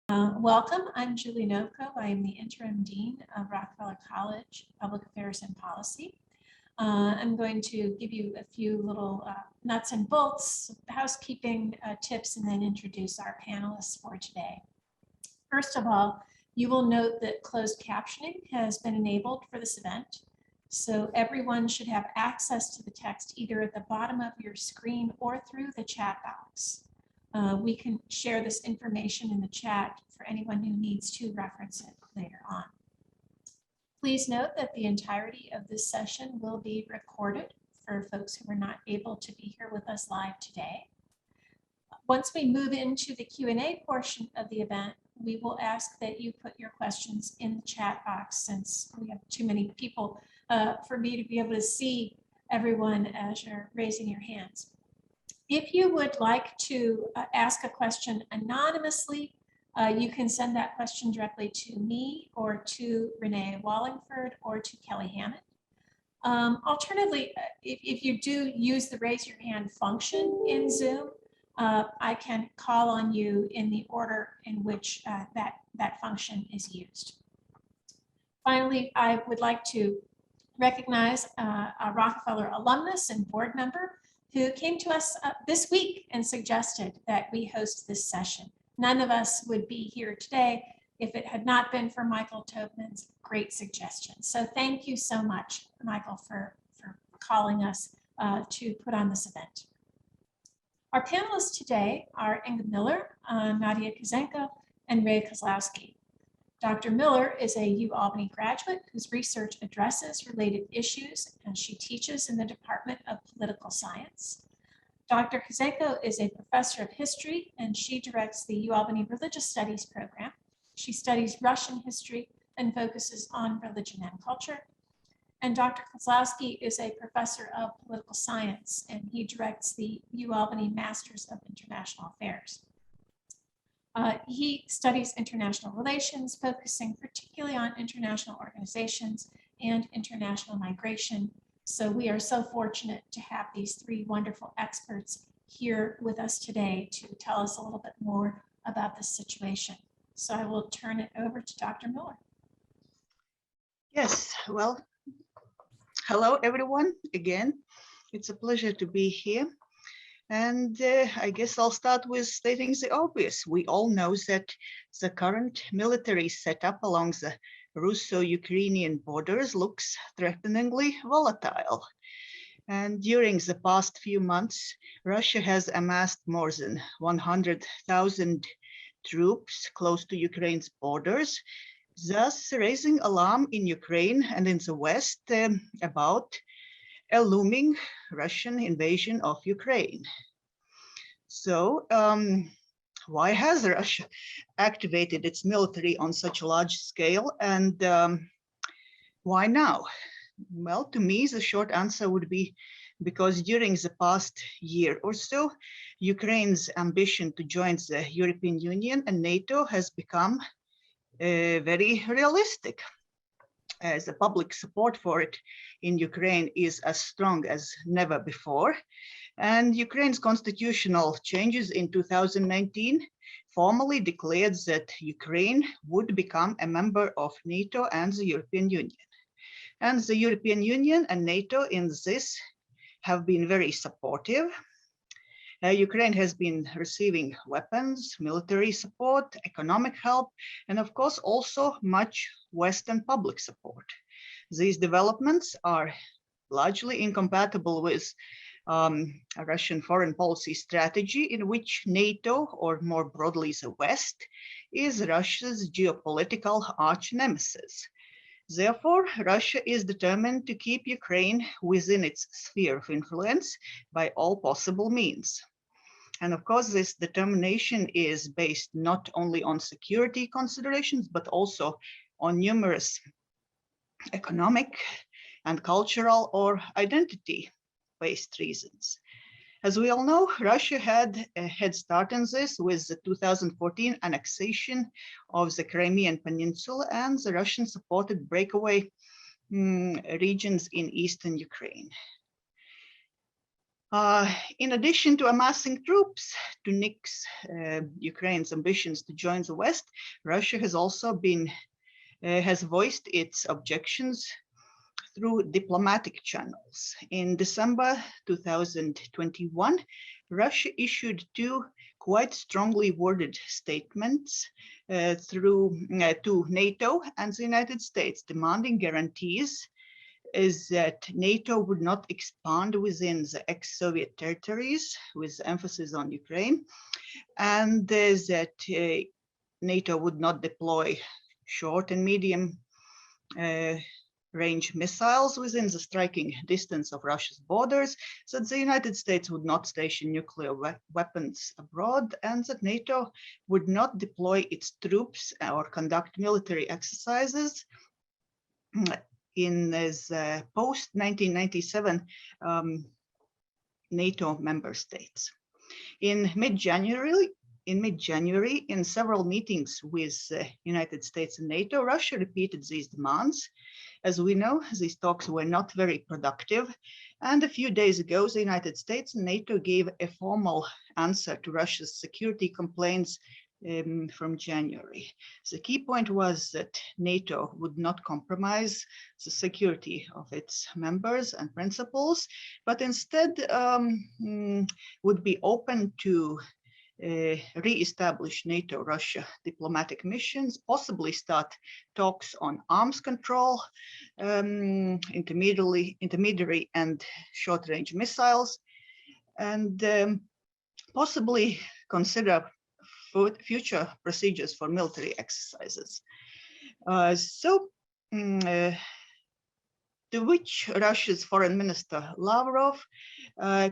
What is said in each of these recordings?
Welcome, I'm Julie Novkov. I am the Interim Dean of Rockefeller College, Public Affairs and Policy. I'm going to give you a few little nuts and bolts, housekeeping tips, and then introduce our panelists for today. First of all, you will note that closed captioning has been enabled for this event. So everyone should have access to the text either at the bottom of your screen or through the chat box. We can share this information in the chat for anyone who needs to reference it later on. Please note that the entirety of this session will be recorded for folks who were not able to be here with us live today. Once we move into the Q&A portion of the event, we will ask that you put your questions in the chat box since we have too many people for me to be able to see everyone as you're raising your hands. If you would like to ask a question anonymously, you can send that question directly to me or to Renee Wallingford or to Kelly Hammond. Alternatively, if you do use the raise your hand function in Zoom, I can call on you in the order in which that function is used. Finally, I would like to recognize a Rockefeller alumnus and board member who came to us this week and suggested that we host this session. None of us would be here today if it had not been for Michael Tobman's great suggestion. So thank you so much, Michael, for calling us to put on this event. Our panelists today are Inguna Miller, Nadieszda Kizenko, and Rey Koslowski. Dr. Miller is a UAlbany graduate whose research addresses related issues, and she teaches in the Department of Political Science. Dr. Kizenko is a professor of history, and she directs the UAlbany Religious Studies program. She studies Russian history and focuses on religion and culture. And Dr. Koslowski is a professor of political science, and he directs the UAlbany Masters of International Affairs. He studies international relations, focusing particularly on international organizations and international migration. So we are so fortunate to have these three wonderful experts here with us today to tell us a little bit more about this situation. So I will turn it over to Dr. Miller. Yes, well, hello everyone again. It's a pleasure to be here. And I guess I'll start with stating the obvious. We all know that the current military setup along the Russo-Ukrainian borders looks threateningly volatile. And during the past few months, Russia has amassed more than 100,000 troops close to Ukraine's borders, thus raising alarm in Ukraine and in the West about a looming Russian invasion of Ukraine. So why has Russia activated its military on such a large scale, and why now? Well, to me, the short answer would be because during the past year or so, Ukraine's ambition to join the European Union and NATO has become very realistic. As the public support for it in Ukraine is as strong as never before. And Ukraine's constitutional changes in 2019 formally declared that Ukraine would become a member of NATO and the European Union. And the European Union and NATO in this have been very supportive. Ukraine has been receiving weapons, military support, economic help, and of course also much Western public support. These developments are largely incompatible with a Russian foreign policy strategy in which NATO, or more broadly the West, is Russia's geopolitical arch nemesis. Therefore, Russia is determined to keep Ukraine within its sphere of influence by all possible means. And of course, this determination is based not only on security considerations, but also on numerous economic and cultural or identity-based reasons. As we all know, Russia had a head start in this with the 2014 annexation of the Crimean Peninsula and the Russian-supported breakaway regions in eastern Ukraine. In addition to amassing troops to nix Ukraine's ambitions to join the West, Russia has also has voiced its objections through diplomatic channels. In December 2021, Russia issued two quite strongly worded statements to NATO and the United States, demanding guarantees is that NATO would not expand within the ex-Soviet territories, with emphasis on Ukraine, and that NATO would not deploy short and medium range missiles within the striking distance of Russia's borders, that the United States would not station nuclear weapons abroad, and that NATO would not deploy its troops or conduct military exercises in the post-1997 NATO member states. In mid-January, in several meetings with the United States and NATO, Russia repeated these demands. As we know, these talks were not very productive. And a few days ago, the United States and NATO gave a formal answer to Russia's security complaints from January. The key point was that NATO would not compromise the security of its members and principles, but instead would be open to re-establish NATO-Russia diplomatic missions, possibly start talks on arms control, intermediary and short-range missiles, and possibly consider future procedures for military exercises. To which Russia's Foreign Minister Lavrov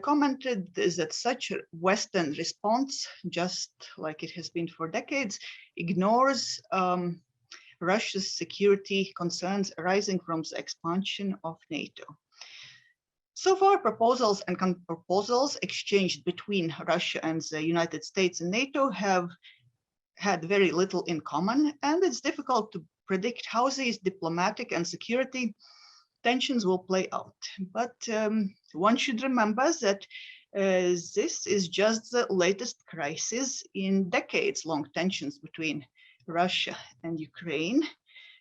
commented that such a Western response, just like it has been for decades, ignores Russia's security concerns arising from the expansion of NATO. So far, proposals and counterproposals exchanged between Russia and the United States and NATO have had very little in common, and it's difficult to predict how these diplomatic and security tensions will play out. But one should remember that this is just the latest crisis in decades-long tensions between Russia and Ukraine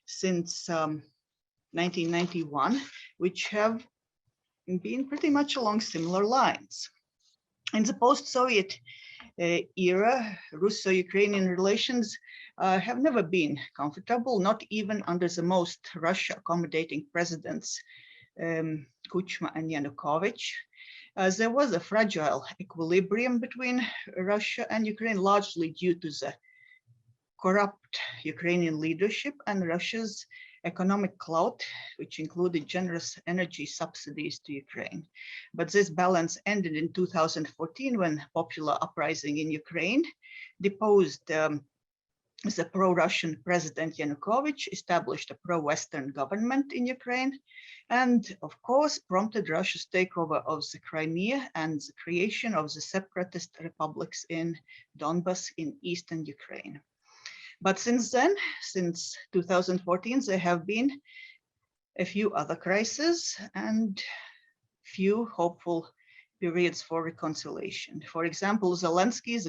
since 1991, which have been pretty much along similar lines. In the post-Soviet era, Russo-Ukrainian relations have never been comfortable, not even under the most Russia-accommodating presidents, Kuchma and Yanukovych. There was a fragile equilibrium between Russia and Ukraine, largely due to the corrupt Ukrainian leadership and Russia's economic clout, which included generous energy subsidies to Ukraine. But this balance ended in 2014 when popular uprising in Ukraine deposed the pro-Russian President Yanukovych, established a pro-Western government in Ukraine, and of course prompted Russia's takeover of the Crimea and the creation of the separatist republics in Donbas in eastern Ukraine. But since then, since 2014, there have been a few other crises and few hopeful periods for reconciliation. For example, Zelensky's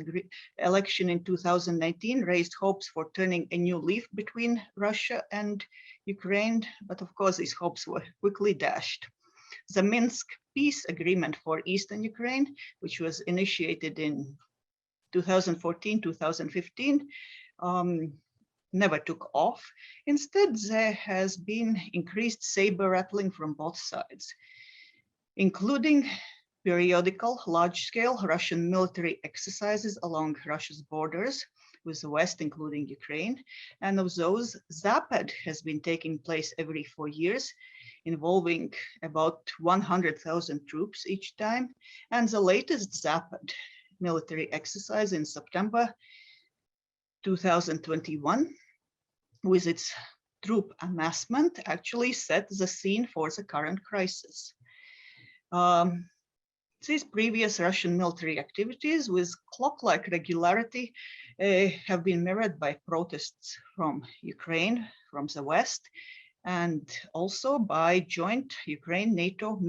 election in 2019 raised hopes for turning a new leaf between Russia and Ukraine, but of course these hopes were quickly dashed. The Minsk peace agreement for Eastern Ukraine, which was initiated in 2014-2015, never took off. Instead, there has been increased saber rattling from both sides, including periodical large-scale Russian military exercises along Russia's borders with the West, including Ukraine. And of those, Zapad has been taking place every 4 years, involving about 100,000 troops each time. And the latest Zapad military exercise in September 2021, with its troop amassment, actually set the scene for the current crisis. These previous Russian military activities with clock-like regularity have been mirrored by protests from Ukraine, from the West, and also by joint Ukraine-NATO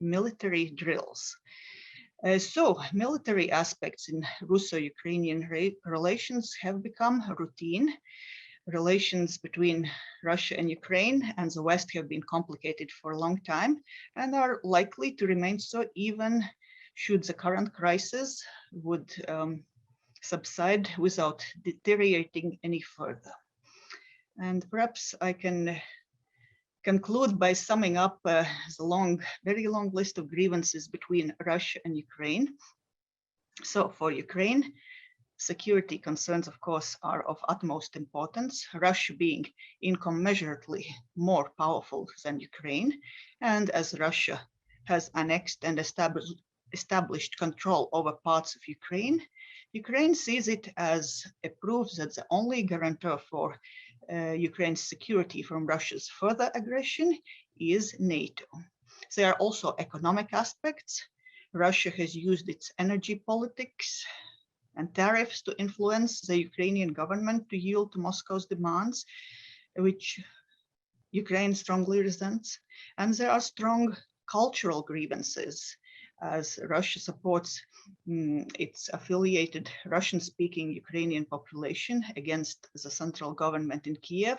military drills. So military aspects in Russo-Ukrainian relations have become routine. Relations between Russia and Ukraine and the West have been complicated for a long time and are likely to remain so even should the current crisis would subside without deteriorating any further. And perhaps I can conclude by summing up the very long list of grievances between Russia and Ukraine. So for Ukraine, security concerns, of course, are of utmost importance, Russia being incommensurably more powerful than Ukraine. And as Russia has annexed and established control over parts of Ukraine, Ukraine sees it as a proof that the only guarantor for Ukraine's security from Russia's further aggression is NATO. There are also economic aspects. Russia has used its energy politics and tariffs to influence the Ukrainian government to yield to Moscow's demands, which Ukraine strongly resents. And there are strong cultural grievances as Russia supports its affiliated Russian-speaking Ukrainian population against the central government in Kiev.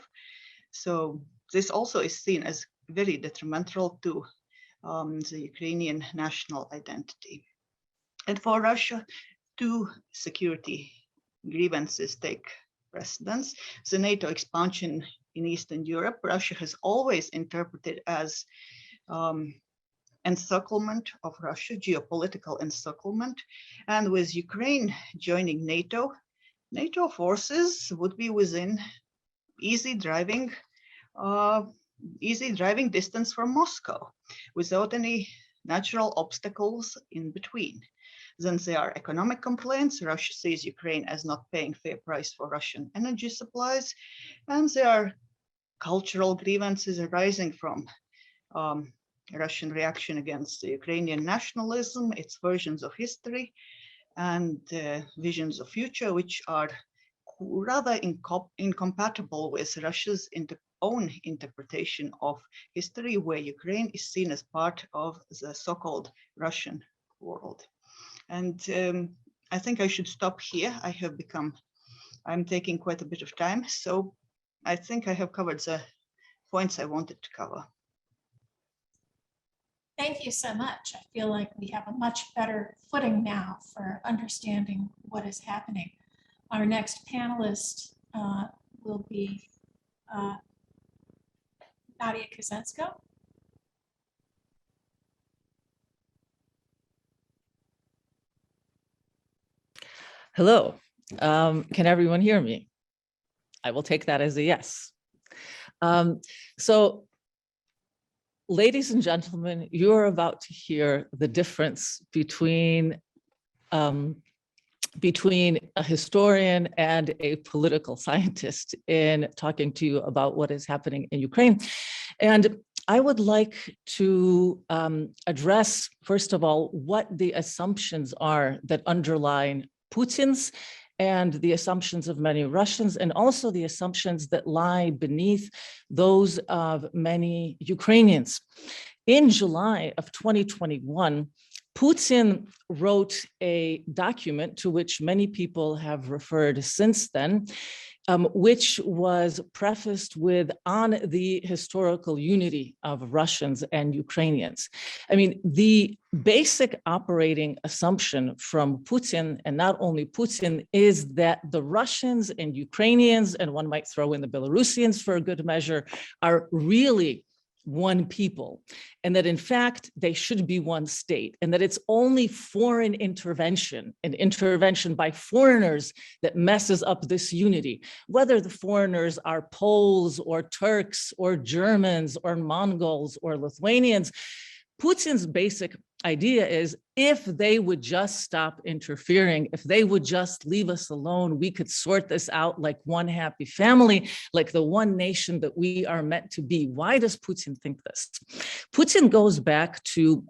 So this also is seen as very detrimental to the Ukrainian national identity. And for Russia, two security grievances take precedence. The NATO expansion in Eastern Europe, Russia has always interpreted as encirclement of Russia, geopolitical encirclement. And with Ukraine joining NATO, NATO forces would be within easy driving distance from Moscow without any natural obstacles in between. Then there are economic complaints. Russia sees Ukraine as not paying fair price for Russian energy supplies. And there are cultural grievances arising from Russian reaction against the Ukrainian nationalism, its versions of history and visions of future, which are rather incompatible with Russia's own interpretation of history, where Ukraine is seen as part of the so-called Russian world. And I think I should stop here. I'm taking quite a bit of time, so I think I have covered the points I wanted to cover. Thank you so much. I feel like we have a much better footing now for understanding what is happening. Our next panelist will be Nadieszda Kizenko. Hello, can everyone hear me? I will take that as a yes. So, ladies and gentlemen, you're about to hear the difference between a historian and a political scientist in talking to you about what is happening in Ukraine. And I would like to address, first of all, what the assumptions are that underline Putin's and the assumptions of many Russians, and also the assumptions that lie beneath those of many Ukrainians. In July of 2021, Putin wrote a document to which many people have referred since then, which was prefaced with "on the historical unity of Russians and Ukrainians." I mean, the basic operating assumption from Putin, and not only Putin, is that the Russians and Ukrainians, and one might throw in the Belarusians for a good measure, are really one people, and that in fact they should be one state, and that it's only foreign intervention, an intervention by foreigners, that messes up this unity, whether the foreigners are Poles or Turks or Germans or Mongols or Lithuanians. Putin's basic idea is, if they would just stop interfering, if they would just leave us alone, we could sort this out like one happy family, like the one nation that we are meant to be. Why does Putin think this? Putin goes back to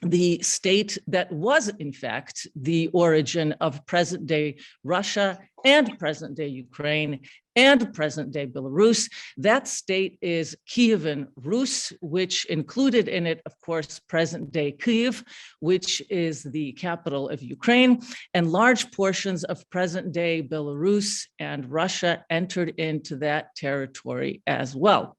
the state that was, in fact, the origin of present-day Russia and present-day Ukraine and present-day Belarus. That state is Kievan Rus, which included in it, of course, present-day Kyiv, which is the capital of Ukraine, and large portions of present-day Belarus and Russia entered into that territory as well.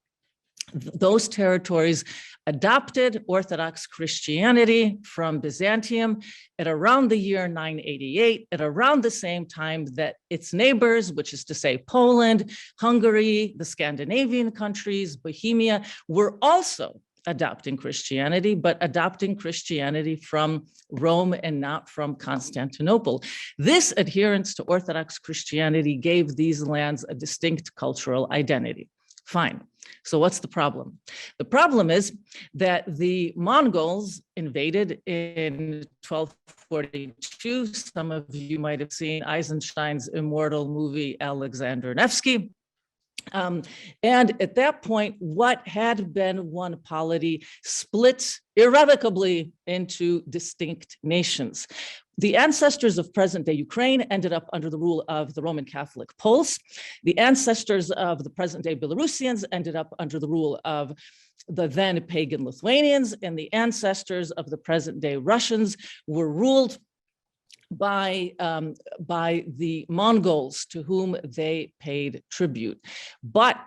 Those territories adopted Orthodox Christianity from Byzantium at around the year 988, at around the same time that its neighbors, which is to say Poland, Hungary, the Scandinavian countries, Bohemia, were also adopting Christianity, but adopting Christianity from Rome and not from Constantinople. This adherence to Orthodox Christianity gave these lands a distinct cultural identity. Fine. So what's the problem? The problem is that the Mongols invaded in 1242. Some of you might have seen Eisenstein's immortal movie, Alexander Nevsky. And at that point, what had been one polity split irrevocably into distinct nations. The ancestors of present-day Ukraine ended up under the rule of the Roman Catholic Poles. The ancestors of the present-day Belarusians ended up under the rule of the then pagan Lithuanians, and the ancestors of the present-day Russians were ruled by the Mongols, to whom they paid tribute. But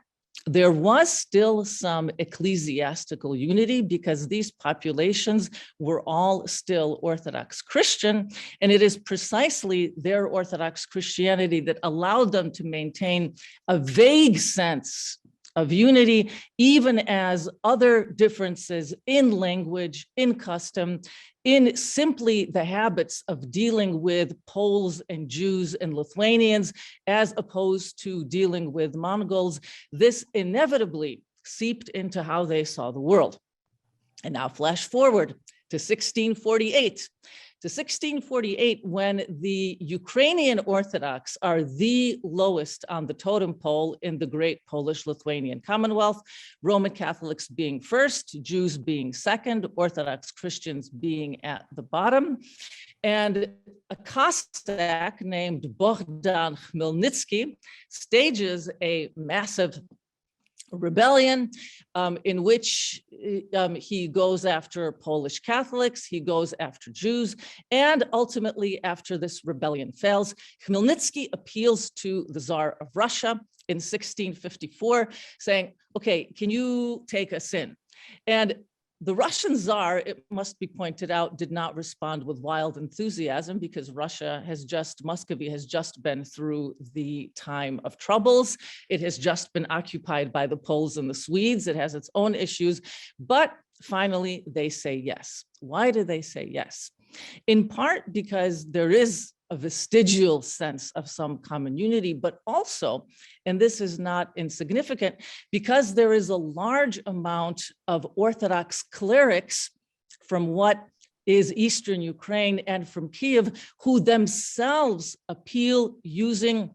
there was still some ecclesiastical unity because these populations were all still Orthodox Christian, and it is precisely their Orthodox Christianity that allowed them to maintain a vague sense of unity, even as other differences in language, in custom, in simply the habits of dealing with Poles and Jews and Lithuanians, as opposed to dealing with Mongols, this inevitably seeped into how they saw the world. And now flash forward to 1648. To 1648, when the Ukrainian Orthodox are the lowest on the totem pole in the great Polish-Lithuanian Commonwealth, Roman Catholics being first, Jews being second, Orthodox Christians being at the bottom. And a Cossack named Bohdan Khmelnytsky stages a massive rebellion in which he goes after Polish Catholics, he goes after Jews, and ultimately after this rebellion fails, Khmelnytsky appeals to the Tsar of Russia in 1654 saying, okay, can you take us in? And the Russian Tsar, it must be pointed out, did not respond with wild enthusiasm because Muscovy has just been through the time of troubles. It has just been occupied by the Poles and the Swedes. It has its own issues, but finally they say yes. Why do they say yes? In part because there is a vestigial sense of some common unity, but also, and this is not insignificant, because there is a large amount of Orthodox clerics from what is Eastern Ukraine and from Kyiv, who themselves appeal using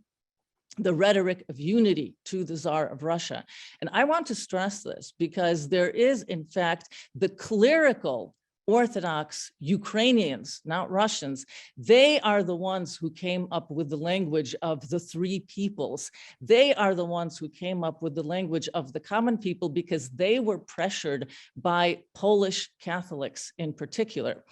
the rhetoric of unity to the Tsar of Russia. And I want to stress this because there is, in fact, the clerical Orthodox Ukrainians, not Russians, they are the ones who came up with the language of the three peoples. They are the ones who came up with the language of the common people because they were pressured by Polish Catholics in particular.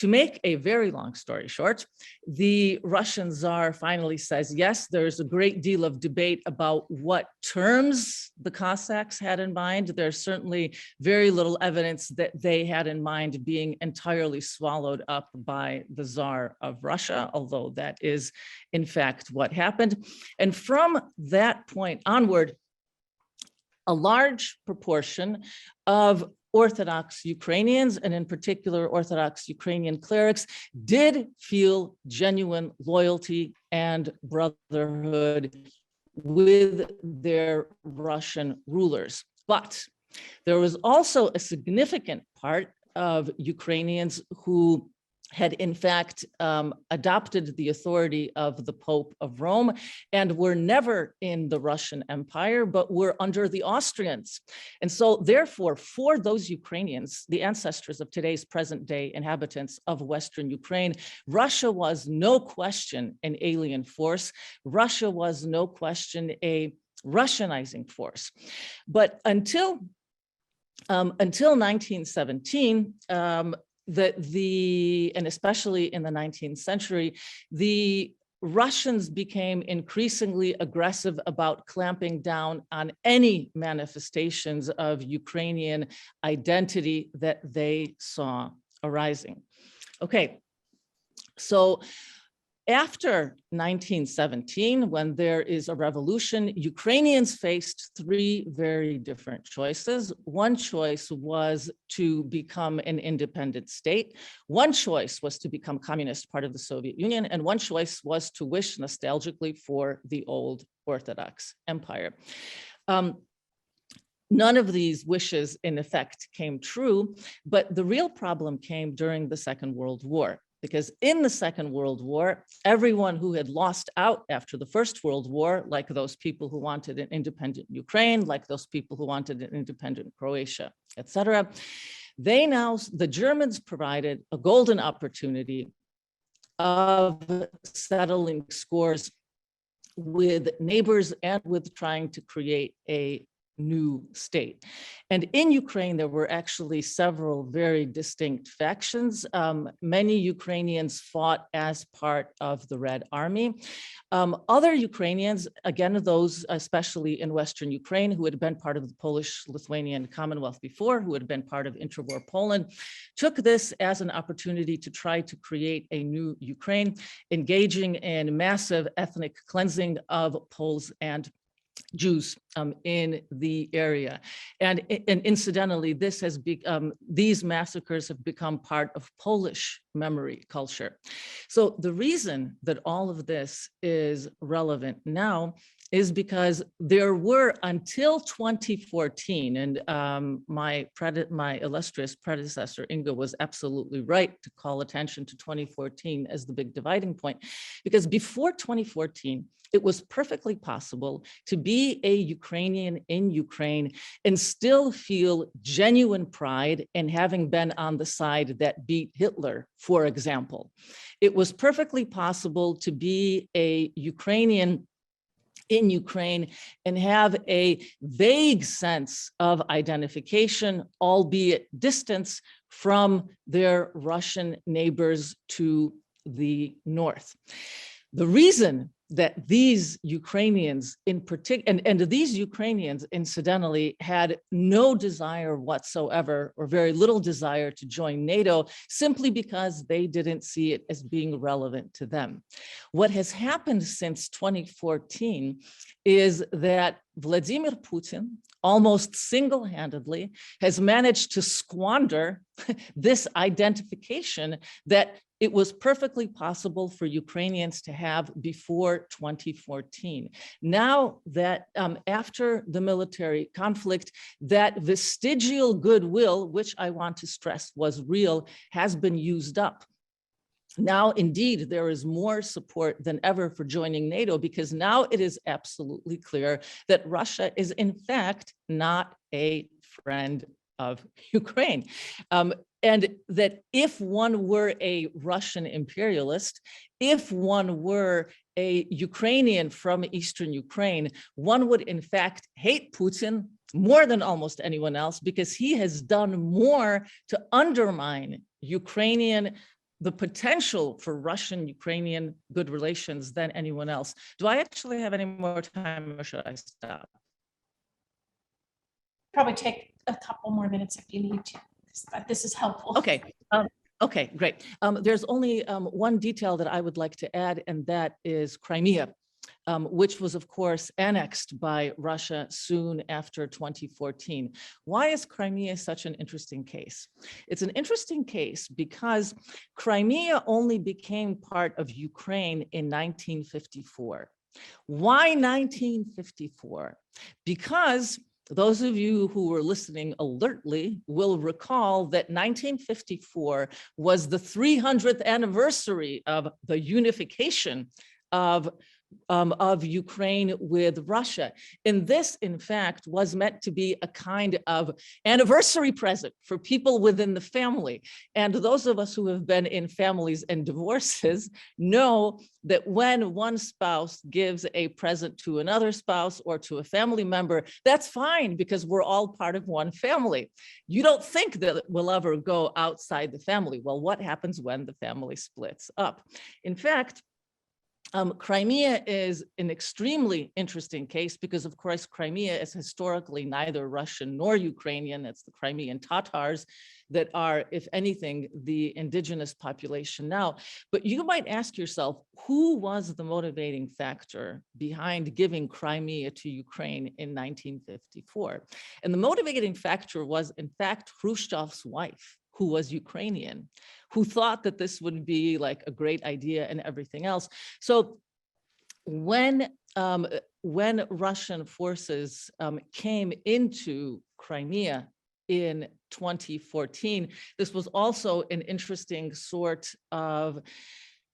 To make a very long story short, the Russian Tsar finally says, yes, there's a great deal of debate about what terms the Cossacks had in mind. There's certainly very little evidence that they had in mind being entirely swallowed up by the Tsar of Russia, although that is in fact what happened. And from that point onward, a large proportion of Orthodox Ukrainians, and in particular Orthodox Ukrainian clerics, did feel genuine loyalty and brotherhood with their Russian rulers. But there was also a significant part of Ukrainians who had in fact adopted the authority of the Pope of Rome and were never in the Russian Empire, but were under the Austrians. And so therefore, for those Ukrainians, the ancestors of today's present day inhabitants of Western Ukraine, Russia was no question an alien force. Russia was no question a Russianizing force. But until 1917, and especially in the 19th century, the Russians became increasingly aggressive about clamping down on any manifestations of Ukrainian identity that they saw arising. Okay, so after 1917, when there is a revolution, Ukrainians faced three very different choices. One choice was to become an independent state. One choice was to become communist part of the Soviet Union. And one choice was to wish nostalgically for the old Orthodox Empire. None of these wishes, in effect, came true, but the real problem came during the Second World War. Because in the Second World War, everyone who had lost out after the First World War, like those people who wanted an independent Ukraine, like those people who wanted an independent Croatia, etc., the Germans provided a golden opportunity of settling scores with neighbors and with trying to create a new state. And in Ukraine, there were actually several very distinct factions. Many Ukrainians fought as part of the Red Army. Other Ukrainians, again, those especially in Western Ukraine, who had been part of the Polish-Lithuanian Commonwealth before, who had been part of interwar Poland, took this as an opportunity to try to create a new Ukraine, engaging in massive ethnic cleansing of Poles and Jews in the area. And incidentally, these massacres have become part of Polish memory culture. So the reason that all of this is relevant now is because there were, until 2014, and my illustrious predecessor, Inga, was absolutely right to call attention to 2014 as the big dividing point, because before 2014, it was perfectly possible to be a Ukrainian in Ukraine and still feel genuine pride in having been on the side that beat Hitler, for example. It was perfectly possible to be a Ukrainian in Ukraine and have a vague sense of identification, albeit distance, from their Russian neighbors to the north. The reason that these Ukrainians in particular, and these Ukrainians incidentally had no desire whatsoever, or very little desire, to join NATO, simply because they didn't see it as being relevant to them. What has happened since 2014 is that Vladimir Putin almost single-handedly has managed to squander this identification that it was perfectly possible for Ukrainians to have before 2014. Now that after the military conflict, that vestigial goodwill, which I want to stress was real, has been used up. Now, indeed, there is more support than ever for joining NATO, because now it is absolutely clear that Russia is in fact not a friend of Ukraine. And that if one were a Russian imperialist, if one were a Ukrainian from Eastern Ukraine, one would in fact hate Putin more than almost anyone else, because he has done more to undermine the potential for Russian-Ukrainian good relations than anyone else. Do I actually have any more time, or should I stop? Probably take a couple more minutes if you need to, but this is helpful. Okay. Okay, great. There's only one detail that I would like to add, and that is Crimea, which was, of course, annexed by Russia soon after 2014. Why is Crimea such an interesting case? It's an interesting case because Crimea only became part of Ukraine in 1954. Why 1954? Because those of you who were listening alertly will recall that 1954 was the 300th anniversary of the unification of Ukraine with Russia. And this, in fact, was meant to be a kind of anniversary present for people within the family. And those of us who have been in families and divorces know that when one spouse gives a present to another spouse or to a family member, that's fine because we're all part of one family. You don't think that we'll ever go outside the family. Well, what happens when the family splits up? In fact, Crimea is an extremely interesting case because, of course, Crimea is historically neither Russian nor Ukrainian. It's the Crimean Tatars that are, if anything, the indigenous population now. But you might ask yourself, who was the motivating factor behind giving Crimea to Ukraine in 1954? And the motivating factor was, in fact, Khrushchev's wife, who was Ukrainian, who thought that this would be like a great idea and everything else. So when Russian forces came into Crimea in 2014, this was also an interesting sort of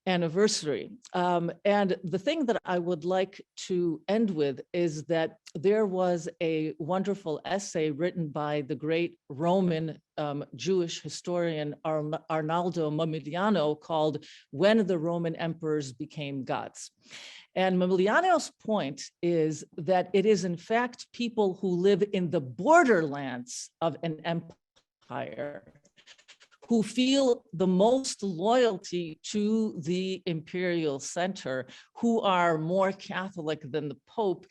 anniversary. And the thing that I would like to end with is that there was a wonderful essay written by the great Roman Jewish historian Arnaldo Mamigliano called "When the Roman Emperors Became Gods." And Mamigliano's point is that it is in fact people who live in the borderlands of an empire who feel the most loyalty to the imperial center, who are more Catholic than the Pope,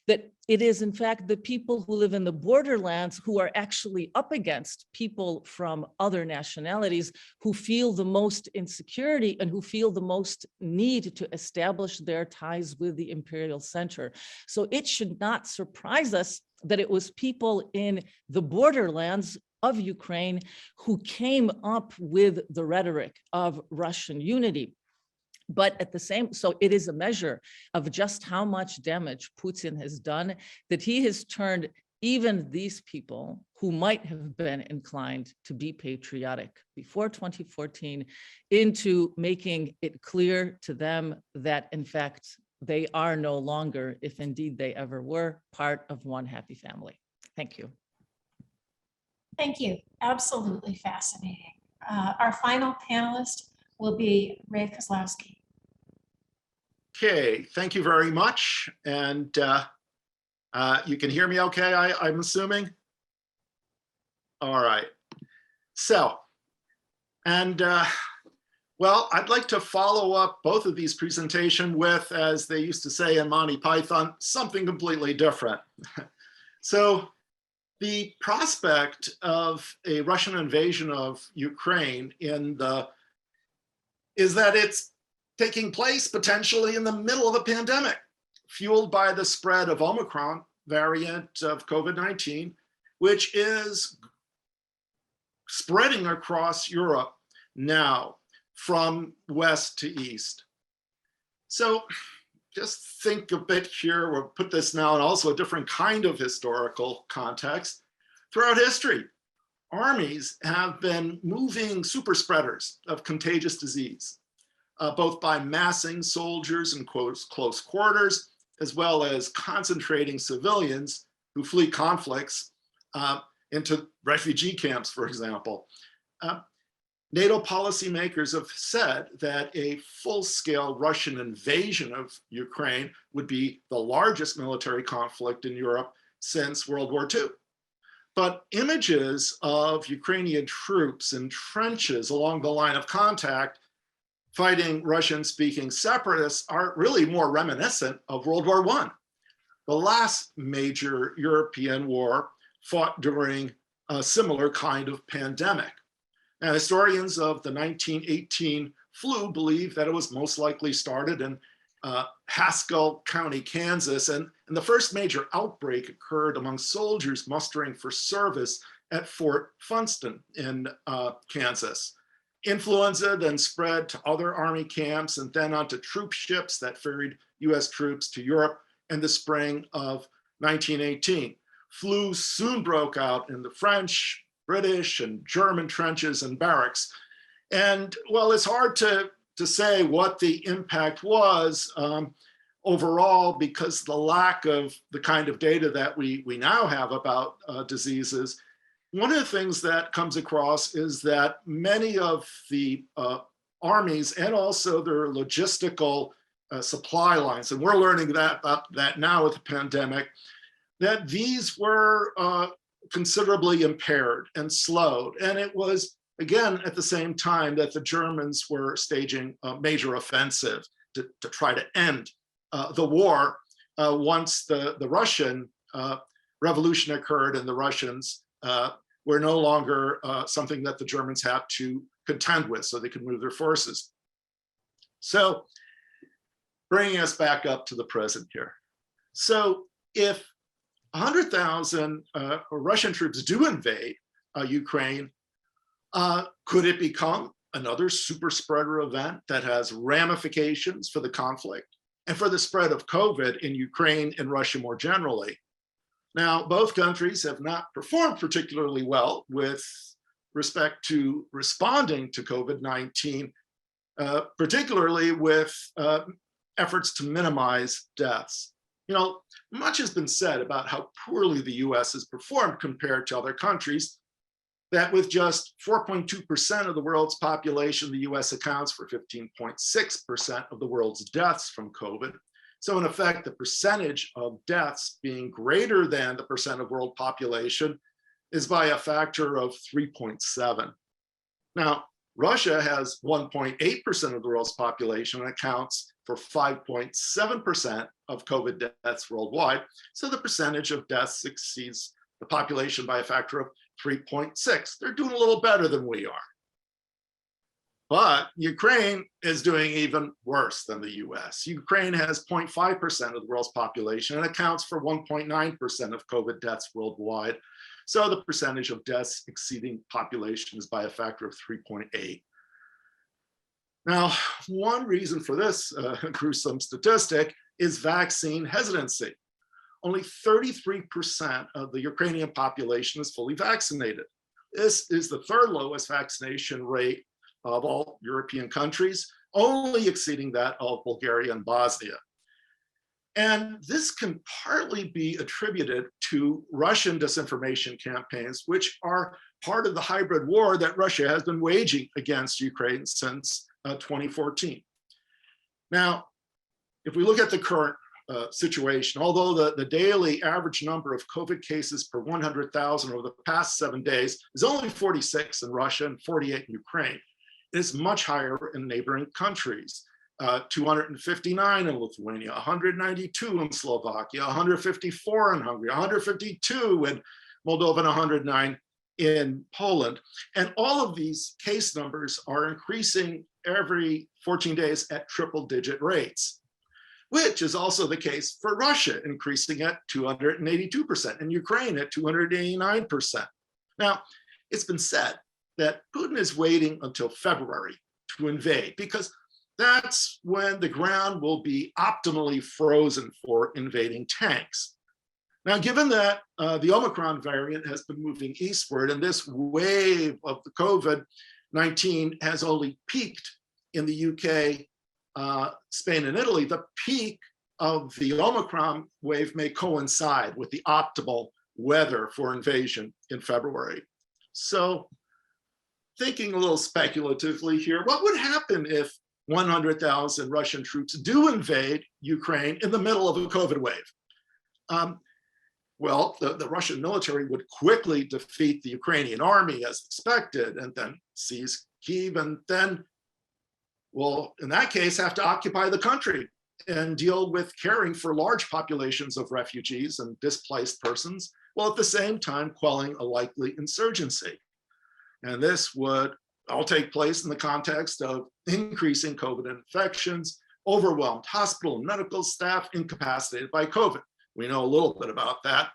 that it is in fact the people who live in the borderlands who are actually up against people from other nationalities who feel the most insecurity and who feel the most need to establish their ties with the imperial center. So it should not surprise us that it was people in the borderlands of Ukraine who came up with the rhetoric of Russian unity. But at the same, so it is a measure of just how much damage Putin has done, that he has turned even these people who might have been inclined to be patriotic before 2014 into making it clear to them that in fact, they are no longer, if indeed they ever were, part of one happy family. Thank you. Thank you. Absolutely fascinating. Our final panelist will be Rey Koslowski. Okay, thank you very much. And you can hear me okay, I'm assuming? All right. So, and well, I'd like to follow up both of these presentations with, as they used to say in Monty Python, something completely different. So, the prospect of a Russian invasion of Ukraine is that it's taking place potentially in the middle of a pandemic, fueled by the spread of Omicron variant of COVID-19, which is spreading across Europe now from west to east. So just think a bit here, we'll put this now in also a different kind of historical context. Throughout history, armies have been moving super spreaders of contagious disease, both by massing soldiers in close quarters, as well as concentrating civilians who flee conflicts into refugee camps, for example. NATO policymakers have said that a full-scale Russian invasion of Ukraine would be the largest military conflict in Europe since World War II. But images of Ukrainian troops in trenches along the line of contact fighting Russian-speaking separatists are really more reminiscent of World War I, the last major European war fought during a similar kind of pandemic. Now, historians of the 1918 flu believe that it was most likely started in Haskell County, Kansas, and the first major outbreak occurred among soldiers mustering for service at Fort Funston in Kansas. Influenza then spread to other army camps and then onto troop ships that ferried US troops to Europe in the spring of 1918. flu soon broke out in the French, British, and German trenches and barracks. And well, it's hard to say what the impact was overall, because the lack of the kind of data that we now have about diseases. One of the things that comes across is that many of the armies and also their logistical supply lines, and we're learning about that now with the pandemic, that these were considerably impaired and slowed. And it was, again, at the same time that the Germans were staging a major offensive to try to end the war once the Russian revolution occurred, and the Russians were no longer something that the Germans had to contend with, so they could move their forces. So bringing us back up to the present here. So if 100,000 Russian troops do invade Ukraine, could it become another super spreader event that has ramifications for the conflict and for the spread of COVID in Ukraine and Russia more generally? Now, both countries have not performed particularly well with respect to responding to COVID-19, particularly with efforts to minimize deaths. You know, much has been said about how poorly the US has performed compared to other countries, that with just 4.2% of the world's population, the US accounts for 15.6% of the world's deaths from COVID. So in effect, the percentage of deaths being greater than the percent of world population is by a factor of 3.7. Now, Russia has 1.8% of the world's population and accounts for 5.7% of COVID deaths worldwide. So the percentage of deaths exceeds the population by a factor of 3.6. They're doing a little better than we are. But Ukraine is doing even worse than the US. Ukraine has 0.5% of the world's population and accounts for 1.9% of COVID deaths worldwide. So the percentage of deaths exceeding population is by a factor of 3.8. Now, one reason for this gruesome statistic is vaccine hesitancy. Only 33% of the Ukrainian population is fully vaccinated. This is the third lowest vaccination rate of all European countries, only exceeding that of Bulgaria and Bosnia. And this can partly be attributed to Russian disinformation campaigns, which are part of the hybrid war that Russia has been waging against Ukraine since 2014. Now, if we look at the current situation, although the daily average number of COVID cases per 100,000 over the past 7 days is only 46 in Russia and 48 in Ukraine, it is much higher in neighboring countries. 259 in Lithuania, 192 in Slovakia, 154 in Hungary, 152 in Moldova, and 109 in Poland. And all of these case numbers are increasing every 14 days at triple-digit rates, which is also the case for Russia, increasing at 282%, and Ukraine at 289%. Now, it's been said that Putin is waiting until February to invade, because that's when the ground will be optimally frozen for invading tanks. Now, given that the Omicron variant has been moving eastward, and this wave of the COVID-19 has only peaked in the UK, Spain, and Italy, the peak of the Omicron wave may coincide with the optimal weather for invasion in February. So, thinking a little speculatively here, what would happen if 100,000 Russian troops do invade Ukraine in the middle of a COVID wave? Well, the Russian military would quickly defeat the Ukrainian army as expected, and then seize Kyiv, and then, well, in that case, have to occupy the country and deal with caring for large populations of refugees and displaced persons, while at the same time quelling a likely insurgency. And this would all take place in the context of increasing COVID infections, overwhelmed hospital and medical staff incapacitated by COVID. We know a little bit about that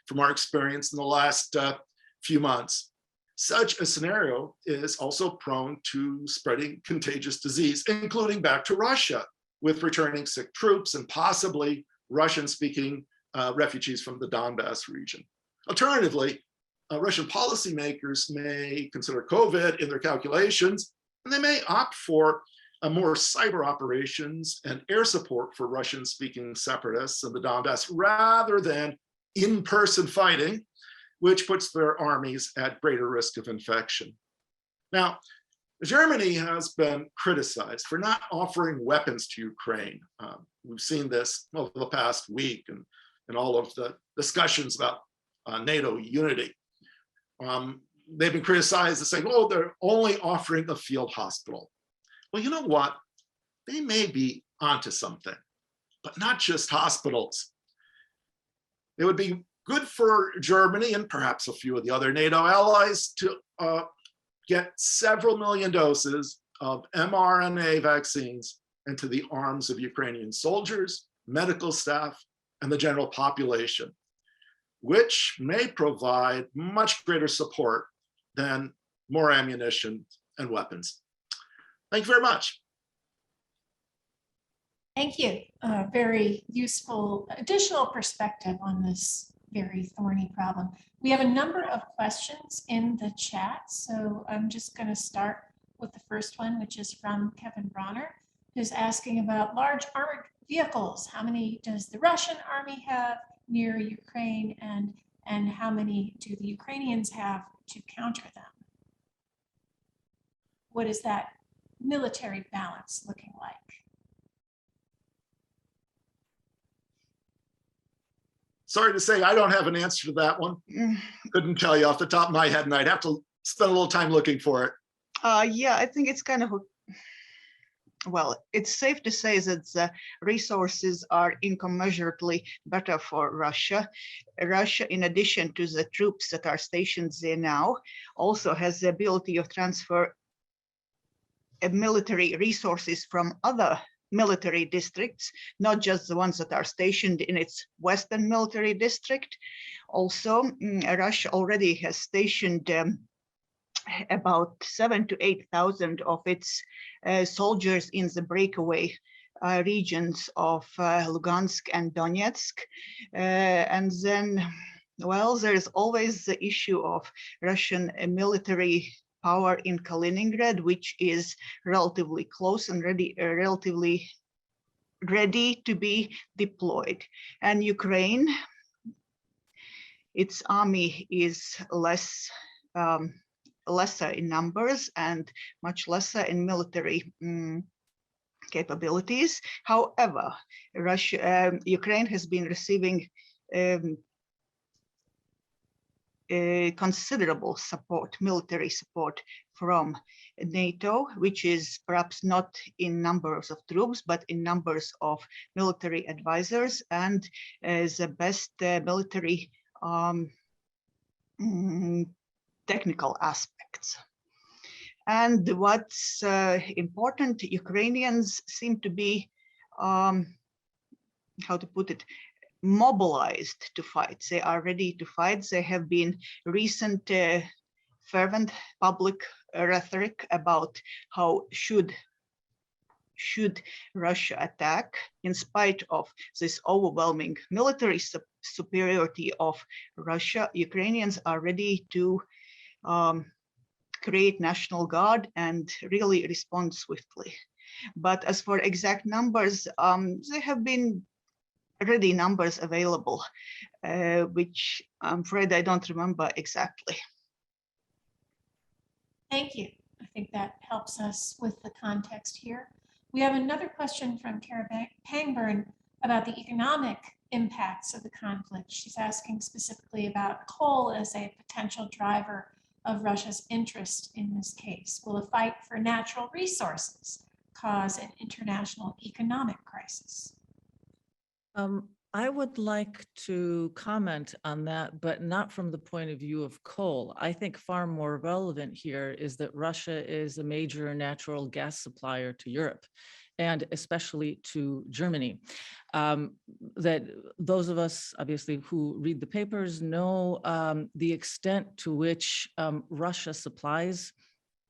from our experience in the last few months. Such a scenario is also prone to spreading contagious disease, including back to Russia, with returning sick troops and possibly Russian-speaking refugees from the Donbass region. Alternatively, Russian policymakers may consider COVID in their calculations, and they may opt for more cyber operations and air support for Russian-speaking separatists in the Donbass rather than in-person fighting, which puts their armies at greater risk of infection. Now, Germany has been criticized for not offering weapons to Ukraine. We've seen this over the past week and all of the discussions about NATO unity. They've been criticized as saying, oh, they're only offering a field hospital. Well, you know what? They may be onto something, but not just hospitals. It would be good for Germany and perhaps a few of the other NATO allies to get several million doses of mRNA vaccines into the arms of Ukrainian soldiers, medical staff, and the general population, which may provide much greater support than more ammunition and weapons. Thank you very much. Thank you. Very useful additional perspective on this very thorny problem. We have a number of questions in the chat, so I'm just going to start with the first one, which is from Kevin Bronner, who's asking about large armored vehicles. How many does the Russian army have near Ukraine, and how many do the Ukrainians have to counter them? What is that military balance looking like? Sorry to say, I don't have an answer to that one. Couldn't tell you off the top of my head, and I'd have to spend a little time looking for it. Yeah, I think it's kind of, well, it's safe to say that the resources are incommensurably better for Russia. Russia, in addition to the troops that are stationed there now, also has the ability of transfer military resources from other military districts, not just the ones that are stationed in its Western military district. Also, Russia already has stationed about 7,000 to 8,000 of its soldiers in the breakaway regions of Lugansk and Donetsk. And then, well, there's always the issue of Russian military power in Kaliningrad, which is relatively close and relatively ready to be deployed. And Ukraine, its army is lesser in numbers and much lesser in military capabilities. However, Ukraine has been receiving considerable support, military support from NATO, which is perhaps not in numbers of troops, but in numbers of military advisors and the best military technical aspects. And what's important, Ukrainians seem to be, how to put it, mobilized to fight. They are ready to fight. There have been recent fervent public rhetoric about how should Russia attack. In spite of this overwhelming military superiority of Russia, Ukrainians are ready to create National Guard and really respond swiftly. But as for exact numbers, there have been already numbers available, which I'm afraid I don't remember exactly. Thank you. I think that helps us with the context here. We have another question from Kara Pangburn about the economic impacts of the conflict. She's asking specifically about coal as a potential driver of Russia's interest in this case. Will a fight for natural resources cause an international economic crisis? I would like to comment on that, but not from the point of view of coal. I think far more relevant here is that Russia is a major natural gas supplier to Europe, and especially to Germany. That those of us, obviously, who read the papers know the extent to which Russia supplies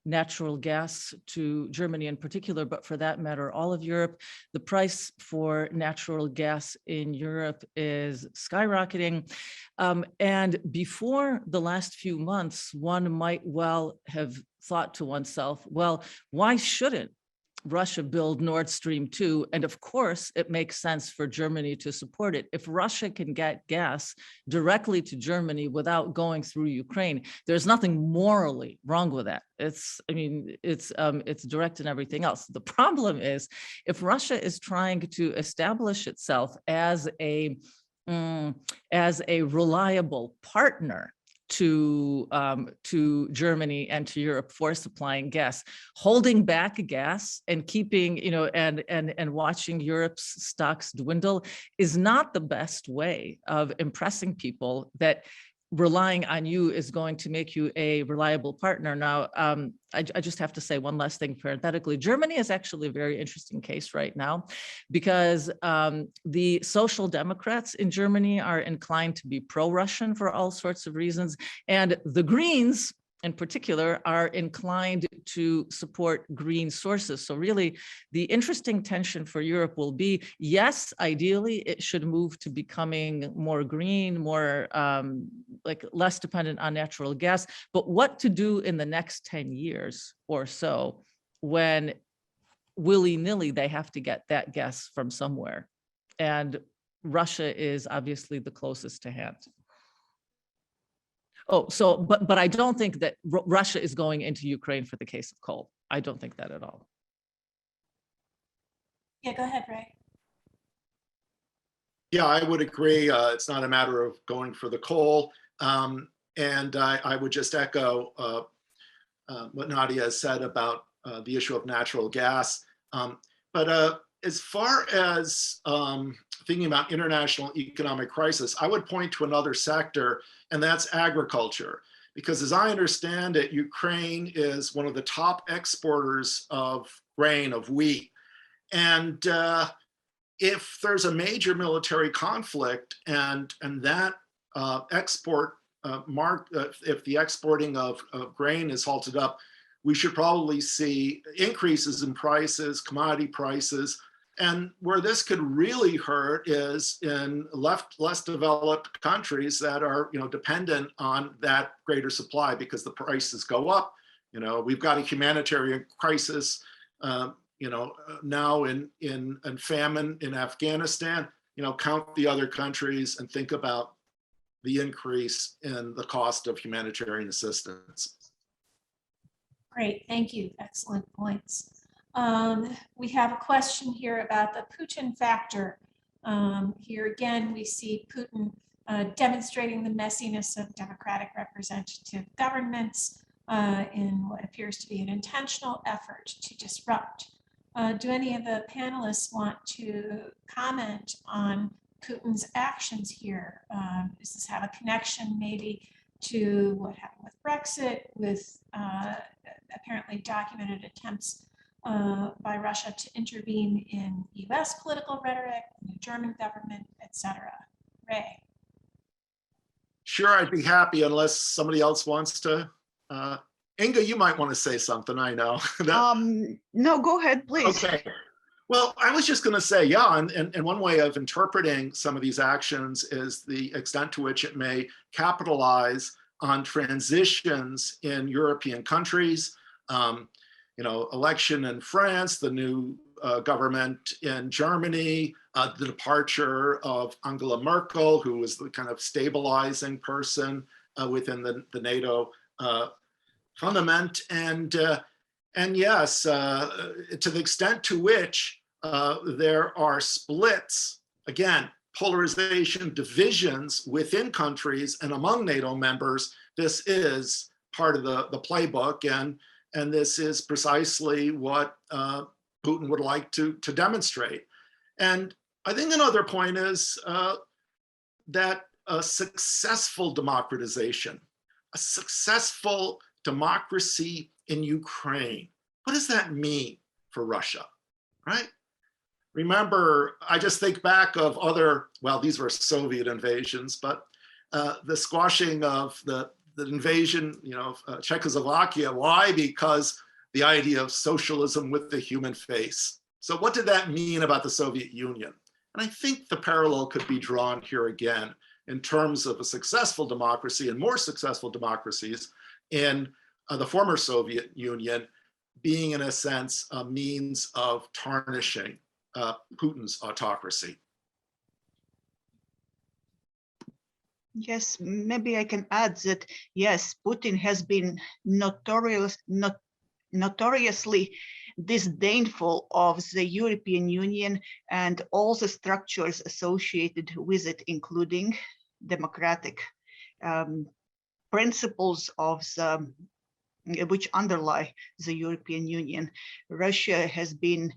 natural gas to Germany in particular, but for that matter, all of Europe. The price for natural gas in Europe is skyrocketing. And before the last few months, one might well have thought to oneself, well, why shouldn't Russia build Nord Stream 2? And of course, it makes sense for Germany to support it. If Russia can get gas directly to Germany without going through Ukraine, there's nothing morally wrong with that. It's direct and everything else. The problem is, if Russia is trying to establish itself as a reliable partner to Germany and to Europe for supplying gas, holding back gas and keeping, and watching Europe's stocks dwindle is not the best way of impressing people that relying on you is going to make you a reliable partner. Now, I just have to say one last thing parenthetically. Germany is actually a very interesting case right now because the Social Democrats in Germany are inclined to be pro-Russian for all sorts of reasons. And the Greens in particular are inclined to support green sources. So really the interesting tension for Europe will be, yes, ideally it should move to becoming more green, more less dependent on natural gas, but what to do in the next 10 years or so when willy-nilly they have to get that gas from somewhere. And Russia is obviously the closest to hand. Oh, so, but I don't think that Russia is going into Ukraine for the case of coal. I don't think that at all. Yeah, go ahead, Ray. Yeah, I would agree. It's not a matter of going for the coal. And I would just echo what Nadia has said about the issue of natural gas. But as far as thinking about international economic crisis, I would point to another sector, and that's agriculture. Because as I understand it, Ukraine is one of the top exporters of grain, of wheat. And if there's a major military conflict and that if the exporting of grain is halted up, we should probably see increases in prices, commodity prices. And where this could really hurt is in less developed countries that are, dependent on that greater supply because the prices go up. We've got a humanitarian crisis, now in famine in Afghanistan. Count the other countries and think about the increase in the cost of humanitarian assistance. Great, thank you. Excellent points. We have a question here about the Putin factor. Here again, we see Putin demonstrating the messiness of democratic representative governments in what appears to be an intentional effort to disrupt. Do any of the panelists want to comment on Putin's actions here? Does this have a connection maybe to what happened with Brexit, with apparently documented attempts by Russia to intervene in US political rhetoric, the German government, etc.? Ray. Sure, I'd be happy unless somebody else wants to. Inga, you might want to say something, I know. No, go ahead, please. Okay. Well, I was just going to say, yeah, and one way of interpreting some of these actions is the extent to which it may capitalize on transitions in European countries. Election in France, the new government in Germany, the departure of Angela Merkel, who was the kind of stabilizing person within the NATO fundament. And yes, to the extent to which there are splits, again, polarization, divisions within countries and among NATO members, this is part of the playbook. And this is precisely what Putin would like to demonstrate. And I think another point is that a successful democratization, a successful democracy in Ukraine, what does that mean for Russia, right? Remember, I just think back of other, well, these were Soviet invasions, but the squashing of the the invasion, of Czechoslovakia. Why? Because the idea of socialism with the human face. So what did that mean about the Soviet Union? And I think the parallel could be drawn here again in terms of a successful democracy and more successful democracies in the former Soviet Union being, in a sense, a means of tarnishing Putin's autocracy. Yes, maybe I can add that, yes, Putin has been notoriously disdainful of the European Union and all the structures associated with it, including democratic principles of which underlie the European Union. Russia has been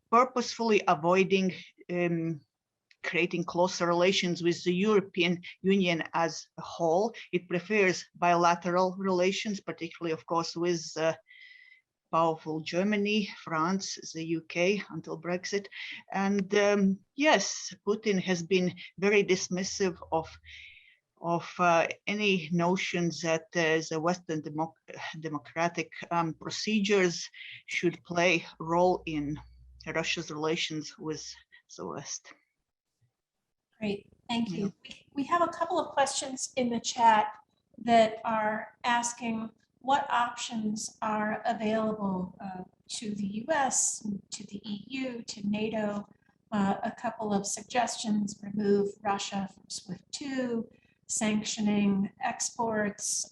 purposefully avoiding creating closer relations with the European Union as a whole. It prefers bilateral relations, particularly, of course, with powerful Germany, France, the UK until Brexit. And yes, Putin has been very dismissive of any notions that the Western democratic procedures should play a role in Russia's relations with the West. Great, thank you. We have a couple of questions in the chat that are asking what options are available to the US, to the EU, to NATO. A couple of suggestions: remove Russia from SWIFT 2, sanctioning exports,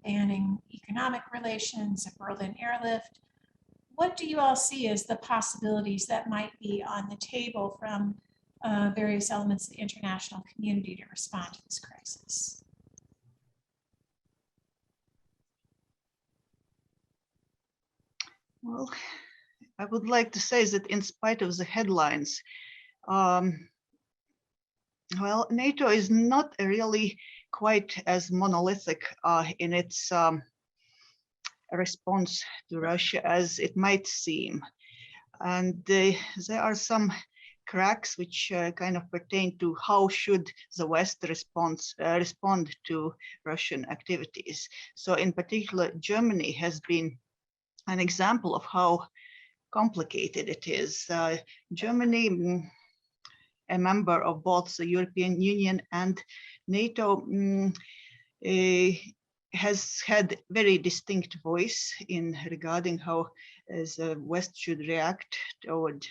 banning economic relations, a Berlin airlift. What do you all see as the possibilities that might be on the table from various elements of the international community to respond to this crisis? Well, I would like to say that in spite of the headlines, well, NATO is not really quite as monolithic in its response to Russia as it might seem. And there are some cracks which kind of pertain to how should the West respond to Russian activities. So in particular, Germany has been an example of how complicated it is. Germany, a member of both the European Union and NATO, has had very distinct voice in regarding how the West should react toward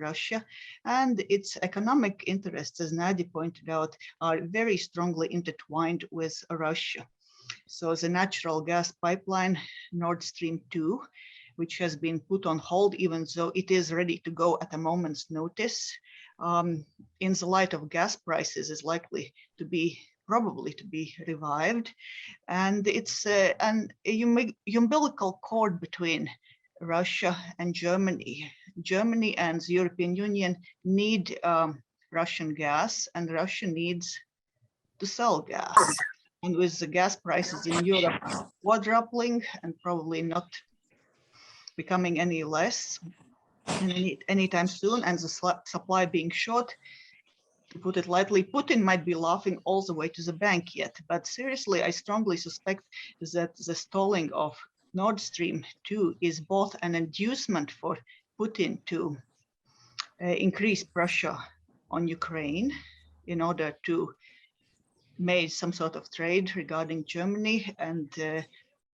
Russia, and its economic interests, as Nadi pointed out, are very strongly intertwined with Russia. So the natural gas pipeline Nord Stream 2, which has been put on hold, even though it is ready to go at a moment's notice, in the light of gas prices, is likely to be probably to be revived. And it's an umbilical cord between Russia and Germany. Germany and the European Union need Russian gas, and Russia needs to sell gas. And with the gas prices in Europe quadrupling and probably not becoming any less anytime soon, and the supply being short, to put it lightly, Putin might be laughing all the way to the bank yet. But seriously, I strongly suspect that the stalling of Nord Stream 2 is both an inducement for Putin to increase pressure on Ukraine in order to make some sort of trade regarding Germany and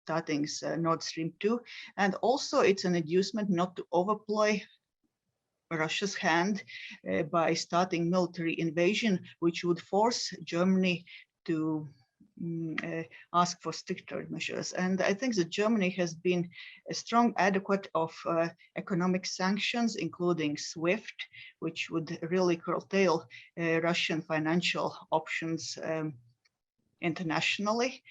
starting Nord Stream 2. And also it's an inducement not to overplay Russia's hand by starting military invasion, which would force Germany to ask for stricter measures. And I think that Germany has been a strong advocate of economic sanctions, including SWIFT, which would really curtail Russian financial options internationally.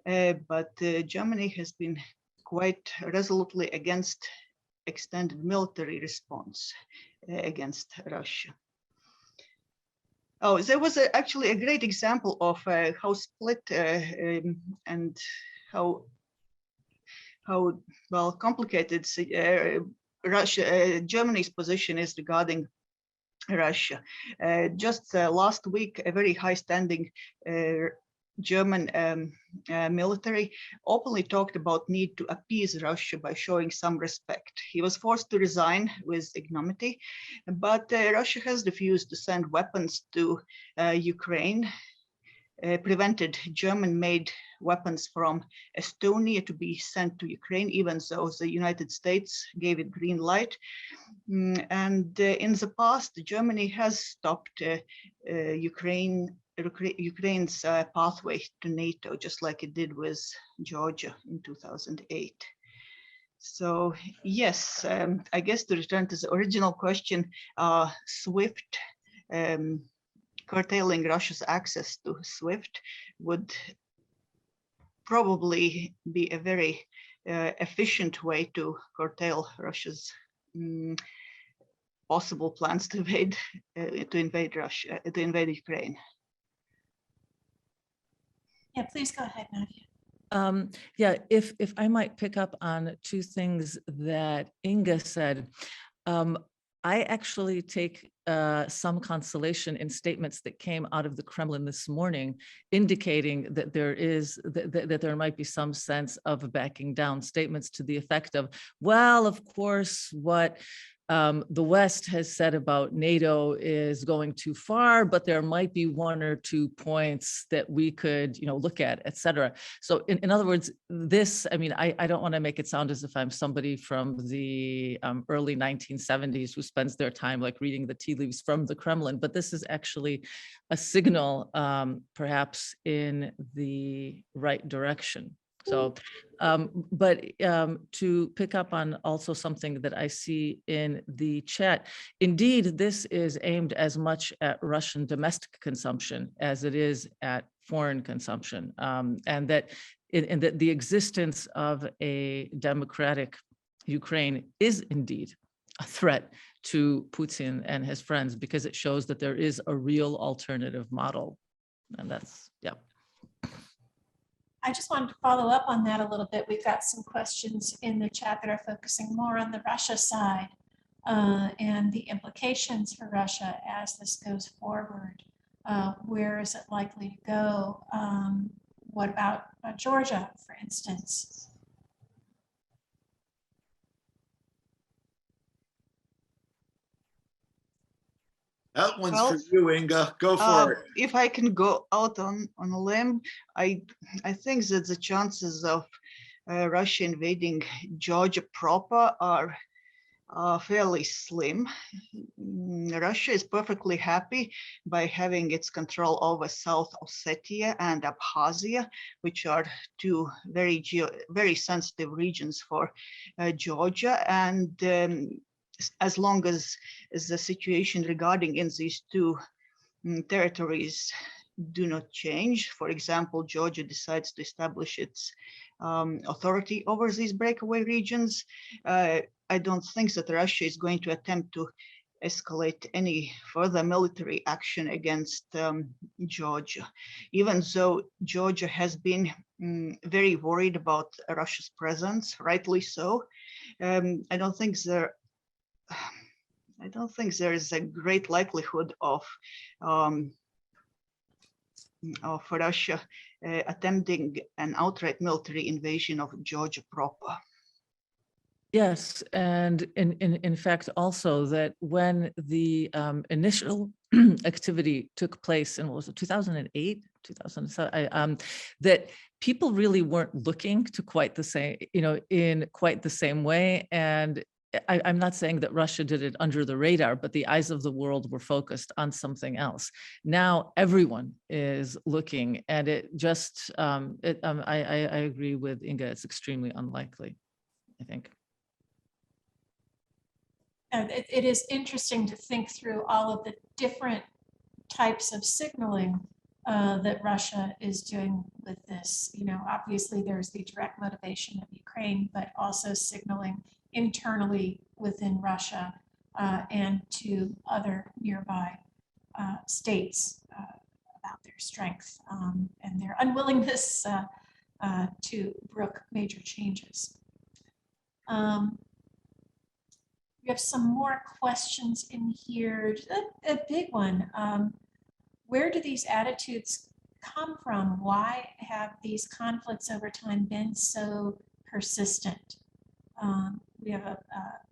But Germany has been quite resolutely against extended military response against Russia. Oh, there was actually a great example of how split and how well complicated Germany's position is regarding Russia. Just last week, a very high-standing German military openly talked about need to appease Russia by showing some respect. He was forced to resign with ignominy, but Russia has refused to send weapons to Ukraine, prevented German-made weapons from Estonia to be sent to Ukraine, even though the United States gave it green light. And in the past, Germany has stopped Ukraine's pathway to NATO, just like it did with Georgia in 2008. So yes, I guess to return to the original question, SWIFT, curtailing Russia's access to SWIFT would probably be a very efficient way to curtail Russia's possible plans to invade Russia, to invade Ukraine. Yeah, please go ahead, Nadia. Yeah, if I might pick up on two things that Inga said. I actually take some consolation in statements that came out of the Kremlin this morning, indicating that there might be some sense of backing down. Statements to the effect of, well, of course, what the West has said about NATO is going too far, but there might be one or two points that we could, look at, et cetera. So in other words, this, I mean, I don't want to make it sound as if I'm somebody from the early 1970s who spends their time like reading the tea leaves from the Kremlin, but this is actually a signal, perhaps in the right direction. So, to pick up on also something that I see in the chat, indeed, this is aimed as much at Russian domestic consumption as it is at foreign consumption, and that the existence of a democratic Ukraine is indeed a threat to Putin and his friends, because it shows that there is a real alternative model, and that's, yeah. I just wanted to follow up on that a little bit. We've got some questions in the chat that are focusing more on the Russia side and the implications for Russia as this goes forward. Where is it likely to go? What about Georgia, for instance? That one's for you, Inga. Go for it. If I can go out on a limb, I think that the chances of Russia invading Georgia proper are fairly slim. Russia is perfectly happy by having its control over South Ossetia and Abkhazia, which are two very sensitive regions for Georgia, and as long as the situation regarding in these two territories do not change, for example, Georgia decides to establish its authority over these breakaway regions, I don't think that Russia is going to attempt to escalate any further military action against Georgia, even though Georgia has been very worried about Russia's presence, rightly so. I don't think there is a great likelihood of Russia attempting an outright military invasion of Georgia proper. Yes, and in fact also that when the initial activity took place in, what was it, 2008, 2007, that people really weren't looking to quite the same, in quite the same way. And I'm not saying that Russia did it under the radar, but the eyes of the world were focused on something else. Now everyone is looking, and it just, I agree with Inga, it's extremely unlikely, I think. It is interesting to think through all of the different types of signaling that Russia is doing with this. Obviously there's the direct motivation of Ukraine, but also signaling internally within Russia and to other nearby states about their strength and their unwillingness to brook major changes. We have some more questions in here. A big one. Where do these attitudes come from? Why have these conflicts over time been so persistent? We have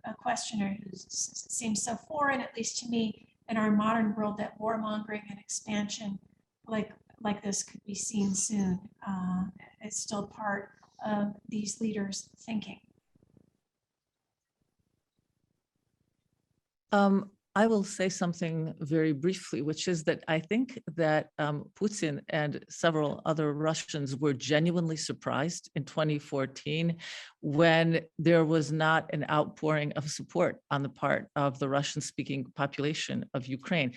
a questioner who seems so foreign, at least to me, in our modern world, that warmongering and expansion like this could be seen soon. It's still part of these leaders' thinking. I will say something very briefly, which is that I think that Putin and several other Russians were genuinely surprised in 2014 when there was not an outpouring of support on the part of the Russian-speaking population of Ukraine.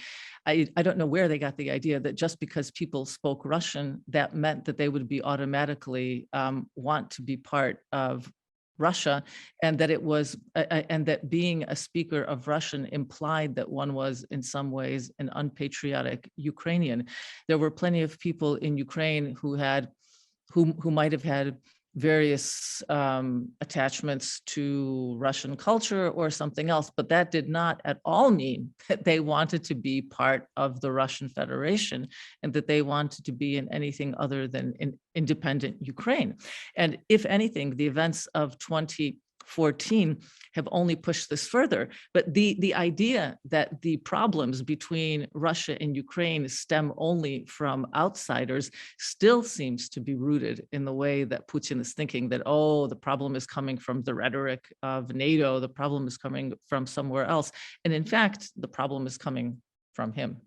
I don't know where they got the idea that just because people spoke Russian, that meant that they would be automatically want to be part of Russia, and that it was, and that being a speaker of Russian implied that one was in some ways an unpatriotic Ukrainian. There were plenty of people in Ukraine who might have had various attachments to Russian culture or something else, but that did not at all mean that they wanted to be part of the Russian Federation and that they wanted to be in anything other than an independent Ukraine. And if anything, the events of 2014 have only pushed this further. But the idea that the problems between Russia and Ukraine stem only from outsiders still seems to be rooted in the way that Putin is thinking that, oh, the problem is coming from the rhetoric of NATO, the problem is coming from somewhere else. And in fact, the problem is coming from him.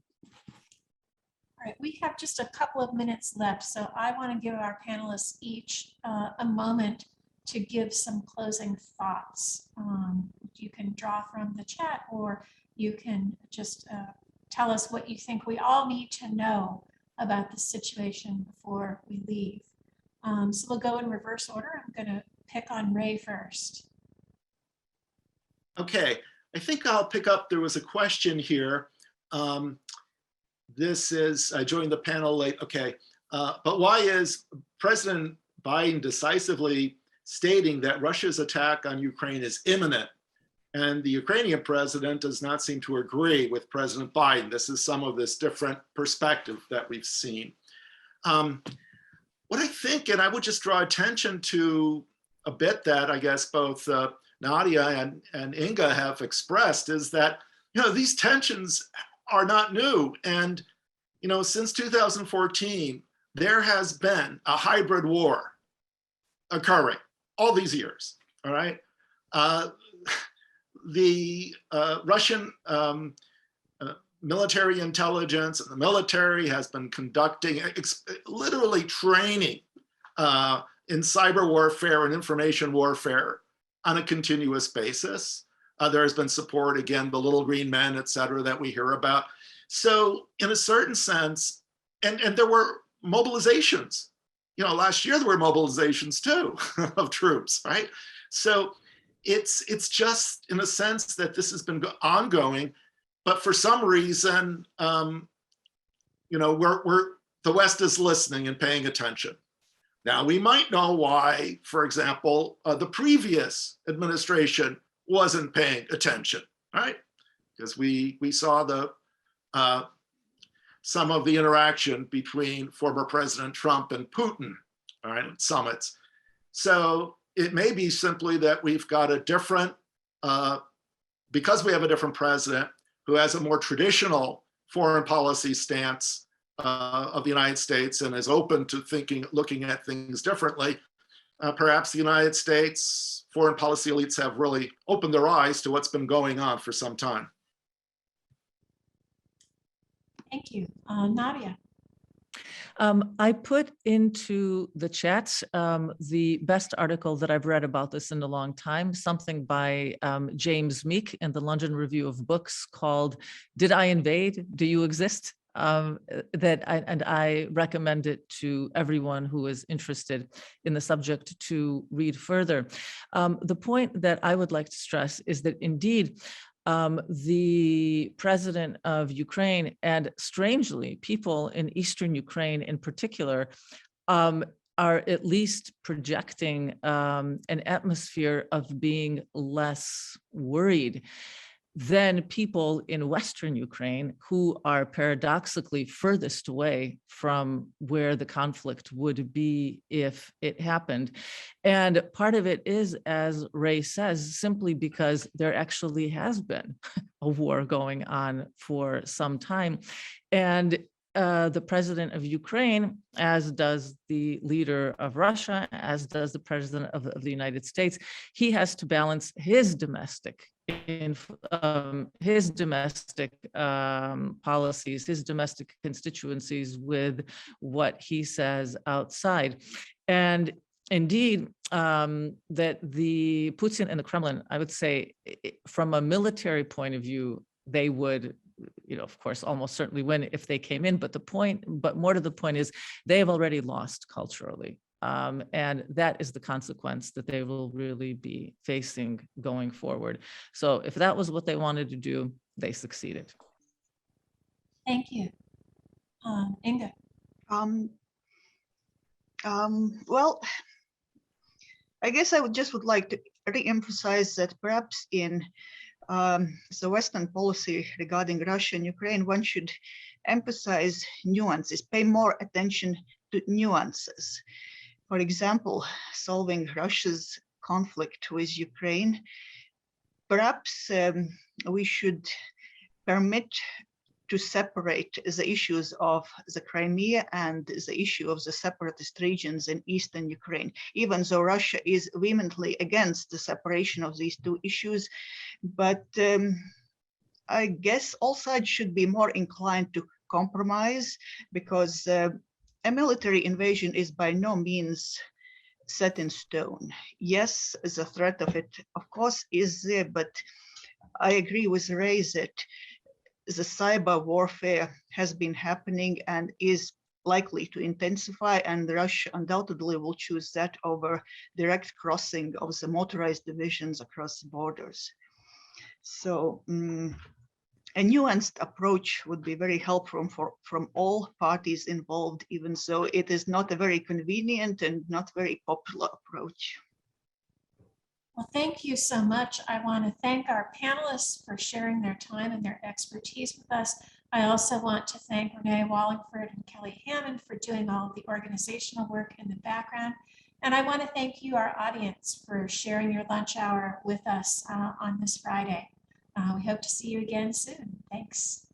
All right, we have just a couple of minutes left, so I want to give our panelists each a moment to give some closing thoughts. You can draw from the chat, or you can just tell us what you think we all need to know about the situation before we leave. So we'll go in reverse order. I'm going to pick on Ray first. Okay, I think I'll pick up, there was a question here. This is, I joined the panel late, okay. But why is President Biden decisively stating that Russia's attack on Ukraine is imminent? And the Ukrainian president does not seem to agree with President Biden. This is some of this different perspective that we've seen. What I think, and I would just draw attention to a bit that I guess both Nadia and Inga have expressed, is that, you know, these tensions are not new. And, you know, since 2014, there has been a hybrid war occurring all these years, all right? The Russian military intelligence and the military has been conducting, literally training in cyber warfare and information warfare on a continuous basis. There has been support, again, the little green men, et cetera, that we hear about. So in a certain sense, and there were mobilizations. You know, last year there were mobilizations too of troops, right? So it's just in a sense that this has been ongoing, but for some reason, you know, the West is listening and paying attention. Now we might know why, for example, the previous administration wasn't paying attention, right? Because we saw the some of the interaction between former President Trump and Putin, all right, at summits. So it may be simply that we've got a different, because we have a different president who has a more traditional foreign policy stance of the United States and is open to looking at things differently. Perhaps the United States foreign policy elites have really opened their eyes to what's been going on for some time. Thank you. Nadia. I put into the chat the best article that I've read about this in a long time, something by James Meek in the London Review of Books called "Did I Invade? Do You Exist?" I recommend it to everyone who is interested in the subject to read further. The point that I would like to stress is that indeed, the president of Ukraine, and strangely, people in Eastern Ukraine in particular, are at least projecting an atmosphere of being less worried than people in Western Ukraine, who are paradoxically furthest away from where the conflict would be if it happened. And part of it is, as Rey says, simply because there actually has been a war going on for some time. And the president of Ukraine, as does the leader of Russia, as does the president of the United States, he has to balance his domestic policies, his domestic constituencies with what he says outside. And indeed, that the Putin and the Kremlin, I would say, from a military point of view, they would, of course, almost certainly win if they came in. But more to the point is, they have already lost culturally. And that is the consequence that they will really be facing going forward. So if that was what they wanted to do, they succeeded. Thank you. Inga. Well, I guess I would like to re-emphasize that perhaps in the Western policy regarding Russia and Ukraine, one should emphasize nuances, pay more attention to nuances. For example, solving Russia's conflict with Ukraine, perhaps we should permit to separate the issues of the Crimea and the issue of the separatist regions in eastern Ukraine, even though Russia is vehemently against the separation of these two issues. But I guess all sides should be more inclined to compromise, because a military invasion is by no means set in stone. Yes, the threat of it, of course, is there, but I agree with Rey that the cyber warfare has been happening and is likely to intensify, and Russia undoubtedly will choose that over direct crossing of the motorized divisions across borders. So a nuanced approach would be very helpful from all parties involved, even though it is not a very convenient and not very popular approach. Well, thank you so much. I want to thank our panelists for sharing their time and their expertise with us. I also want to thank Renee Wallingford and Kelly Hammond for doing all of the organizational work in the background. And I want to thank you, our audience, for sharing your lunch hour with us on this Friday. We hope to see you again soon. Thanks.